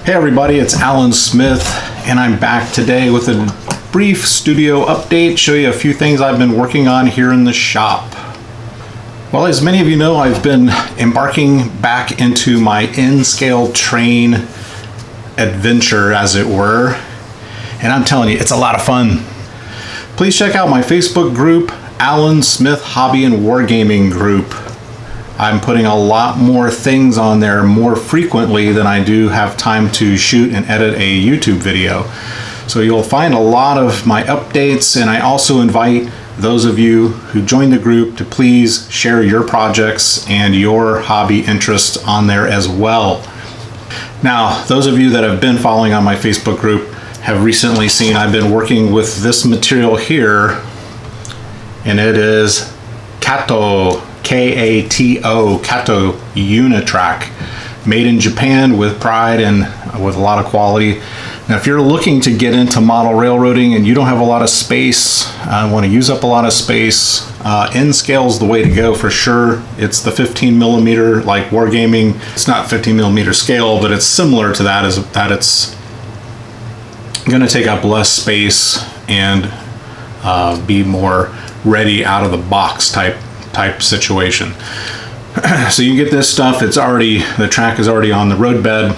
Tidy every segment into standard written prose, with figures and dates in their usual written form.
Hey everybody, it's Alan Smith, and I'm back today with a brief studio update, show you a few things I've been working on here in the shop. Well, as many of you know, I've been embarking back into my N-scale train adventure, as it were, and I'm telling you, it's a lot of fun. Please check out my Facebook group, Alan Smith Hobby and Wargaming Group. I'm putting a lot more things on there more frequently than I do have time to shoot and edit a YouTube video. So you'll find a lot of my updates, and I also invite those of you who join the group to please share your projects and your hobby interests on there as well. Now, those of you that have been following on my Facebook group have recently seen I've been working with this material here, and it is KATO. K ATO, KATO Unitrack, made in Japan with pride and with a lot of quality. Now, if you're looking to get into model railroading and you don't have a lot of space, want to use up a lot of space, N-scale is the way to go for sure. It's the 15 millimeter, like Wargaming. It's not 15 millimeter scale, but it's similar to that, is that it's going to take up less space and be more ready out of the box type situation. So you get this stuff, the track is already on the roadbed.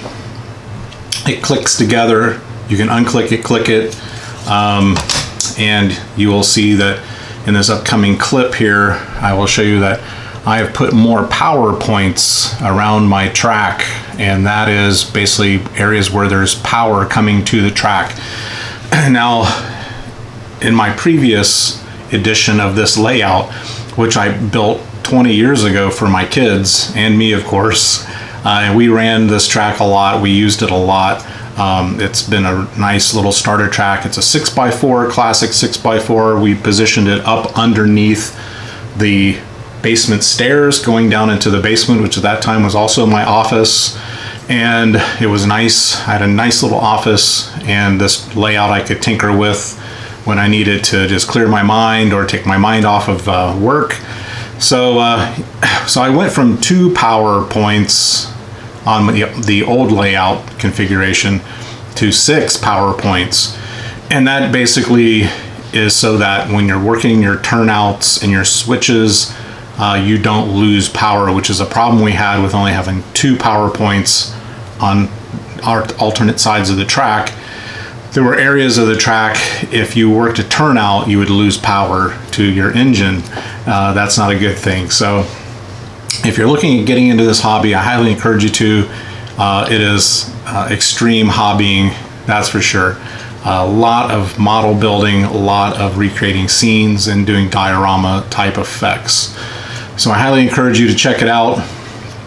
It clicks together. You can unclick it, click it, and you will see that in this upcoming clip here, I will show you that I have put more power points around my track, and that is basically areas where there's power coming to the track. Now, in my previous edition of this layout, which I built 20 years ago for my kids and me, of course. And we ran this track a lot. We used it a lot. It's been a nice little starter track. It's a 6x4, classic 6x4. We positioned it up underneath the basement stairs going down into the basement, which at that time was also my office. And it was nice. I had a nice little office, and this layout I could tinker with when I needed to just clear my mind or take my mind off of work. So I went from 2 power points on the old layout configuration to 6 power points. And that basically is so that when you're working your turnouts and your switches, you don't lose power, which is a problem we had with only having 2 power points on our alternate sides of the track. There were areas of the track, if you worked a turnout, you would lose power to your engine. That's not a good thing. So if you're looking at getting into this hobby, I highly encourage you to. It is extreme hobbying, that's for sure. A lot of model building, a lot of recreating scenes and doing diorama type effects. So I highly encourage you to check it out.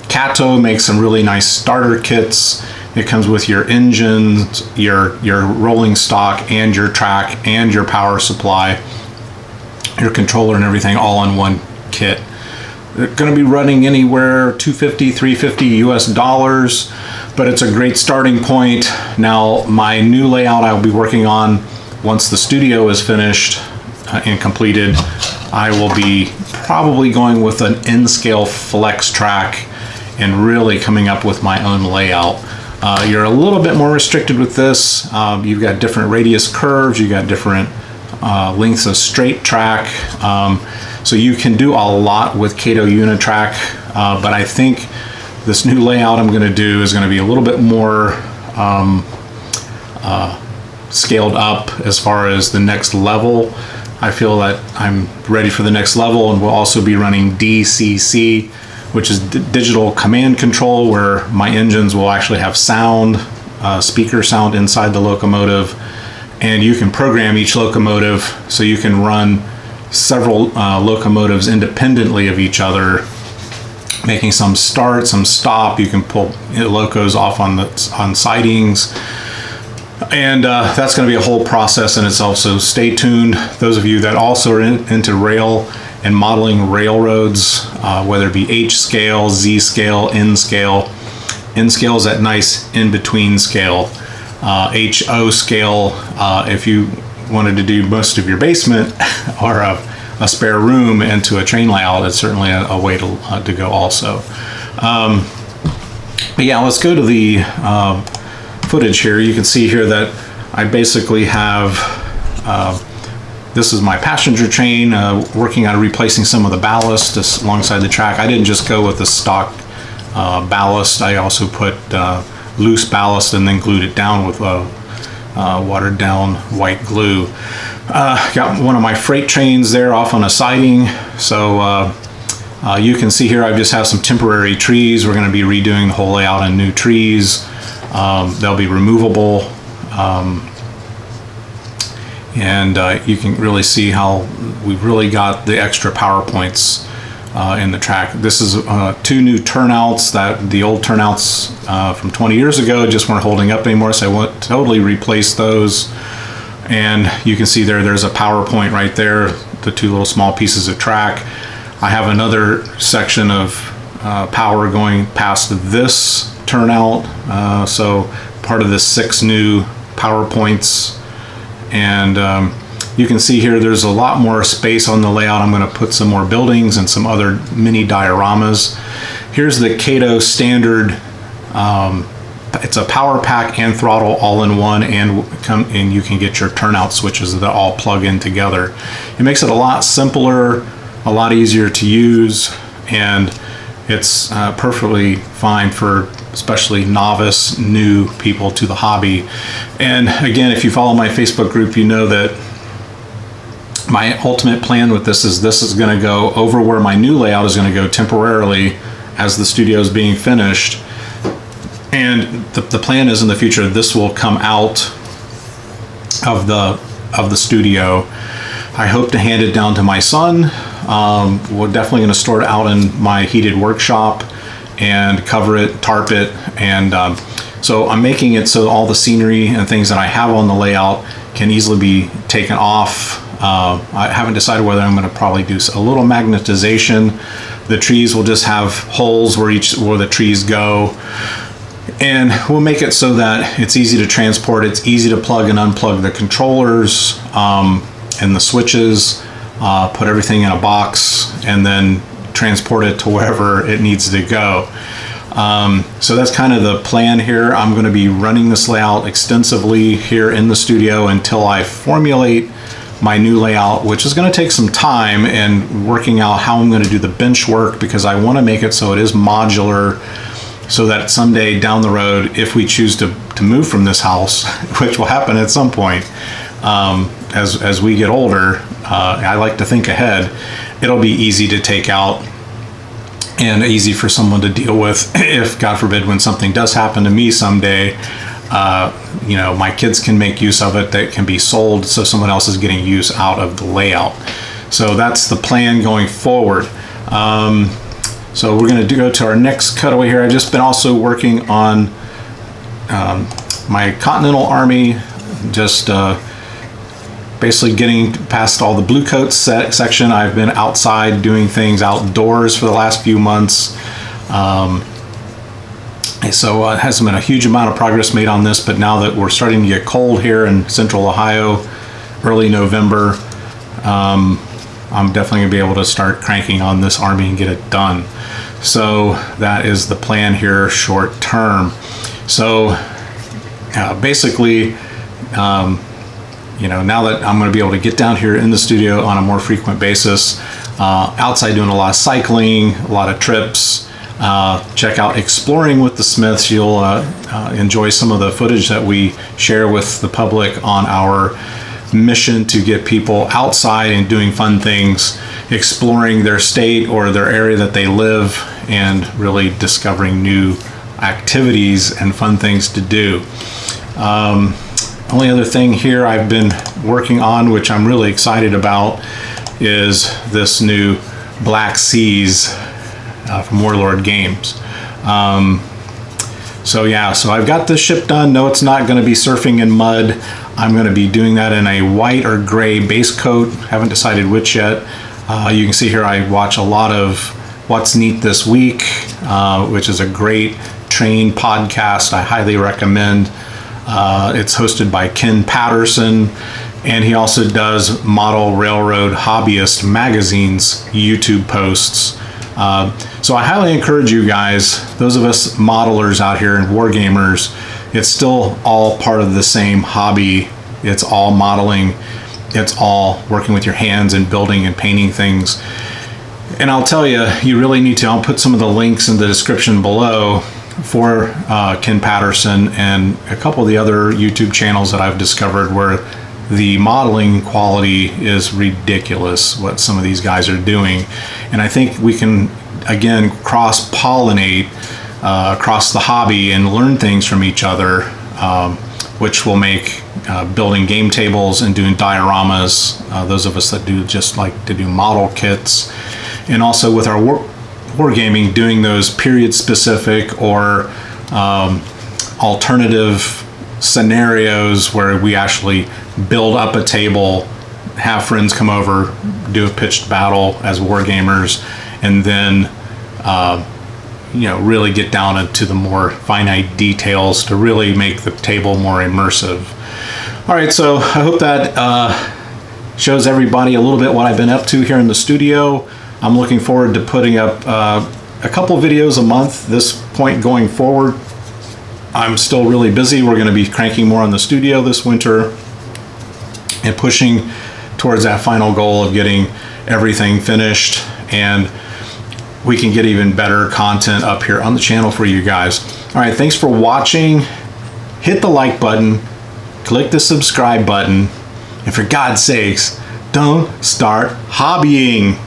KATO makes some really nice starter kits. It comes with your engines, your rolling stock, and your track, and your power supply, your controller and everything all in one kit. They're going to be running anywhere $250, $350 US, but it's a great starting point. Now, my new layout I'll be working on once the studio is finished and completed, I will be probably going with an N-scale flex track and really coming up with my own layout. You're a little bit more restricted with this. You've got different radius curves, you've got different lengths of straight track. So you can do a lot with KATO Unitrack, but I think this new layout I'm going to do is going to be a little bit more scaled up as far as the next level. I feel that I'm ready for the next level, and we'll also be running DCC, which is digital command control, where my engines will actually have sound, speaker sound inside the locomotive, and you can program each locomotive so you can run several locomotives independently of each other, making some start, some stop. You can pull locos off on sidings, and that's going to be a whole process in itself. So stay tuned. Those of you that also are into rail and modeling railroads, whether it be H scale, Z scale, N scale. N scale is that nice in-between scale. HO scale, if you wanted to do most of your basement or a spare room into a train layout, it's certainly a way to go also. But yeah, let's go to the footage here, you can see here that I basically have, this is my passenger train, working on replacing some of the ballast alongside the track. I didn't just go with the stock ballast. I also put loose ballast and then glued it down with watered down white glue. Got one of my freight trains there off on a siding. So you can see here I just have some temporary trees. We're going to be redoing the whole layout on new trees. They'll be removable. And you can really see how we've really got the extra power points in the track. This is 2 new turnouts. That the old turnouts from 20 years ago just weren't holding up anymore, so I went totally replaced those. And you can see there's a power point right there, the 2 little small pieces of track. I have another section of power going past this turnout, so part of the 6 new power points. And you can see here there's a lot more space on the layout. I'm going to put some more buildings and some other mini dioramas. Here's the K ATO standard. It's a power pack and throttle all in one, and you can get your turnout switches that all plug in together. It makes it a lot simpler, a lot easier to use, and it's perfectly fine for especially novice, new people to the hobby. And again, if you follow my Facebook group, you know that my ultimate plan with this is going to go over where my new layout is going to go temporarily as the studio is being finished. And the plan is in the future this will come out of the studio. I hope to hand it down to my son. We're definitely going to store it out in my heated workshop and cover it, tarp it, and so I'm making it so all the scenery and things that I have on the layout can easily be taken off. I haven't decided whether I'm going to probably do a little magnetization. The trees will just have holes where the trees go, and we'll make it so that it's easy to transport. It's easy to plug and unplug the controllers and the switches, put everything in a box, and then transport it to wherever it needs to go. So that's kind of the plan here. I'm going to be running this layout extensively here in the studio until I formulate my new layout, which is going to take some time, and working out how I'm going to do the bench work, because I want to make it so it is modular, so that someday down the road, if we choose to move from this house, which will happen at some point, as we get older, I like to think ahead. It'll be easy to take out and easy for someone to deal with if, God forbid, when something does happen to me someday, my kids can make use of it. That can be sold, so someone else is getting use out of the layout. So that's the plan going forward. So we're going to go to our next cutaway here. I've just been also working on my Continental Army, just basically getting past all the blue coats section. I've been outside doing things outdoors for the last few months. So it hasn't been a huge amount of progress made on this, but now that we're starting to get cold here in central Ohio, early November, I'm definitely gonna be able to start cranking on this Army and get it done. So that is the plan here short term. So basically, now that I'm going to be able to get down here in the studio on a more frequent basis, outside doing a lot of cycling, a lot of trips, check out Exploring with the Smiths. You'll enjoy some of the footage that we share with the public on our mission to get people outside and doing fun things, exploring their state or their area that they live, and really discovering new activities and fun things to do. Only other thing here I've been working on, which I'm really excited about, is this new Black Seas from Warlord Games. So I've got this ship done. No, it's not going to be surfing in mud. I'm going to be doing that in a white or gray base coat. Haven't decided which yet. You can see here I watch a lot of What's Neat This Week, which is a great train podcast I highly recommend. It's hosted by Ken Patterson, and he also does Model Railroad Hobbyist Magazine's YouTube posts. So I highly encourage you guys, those of us modelers out here and war gamers, it's still all part of the same hobby. It's all modeling. It's all working with your hands and building and painting things. And I'll tell you, you really need to, I'll put some of the links in the description below for Ken Patterson and a couple of the other YouTube channels that I've discovered where the modeling quality is ridiculous, what some of these guys are doing. And I think we can, again, cross-pollinate across the hobby and learn things from each other, which will make building game tables and doing dioramas, those of us that do just like to do model kits, and also with our wargaming, doing those period specific or alternative scenarios where we actually build up a table, have friends come over, do a pitched battle as wargamers, and then really get down into the more finite details to really make the table more immersive. All right, so I hope that shows everybody a little bit what I've been up to here in the studio. I'm looking forward to putting up a couple videos a month this point going forward. I'm still really busy. We're going to be cranking more on the studio this winter and pushing towards that final goal of getting everything finished, and we can get even better content up here on the channel for you guys. All right, thanks for watching. Hit the like button, click the subscribe button, and for God's sakes, don't start hobbying.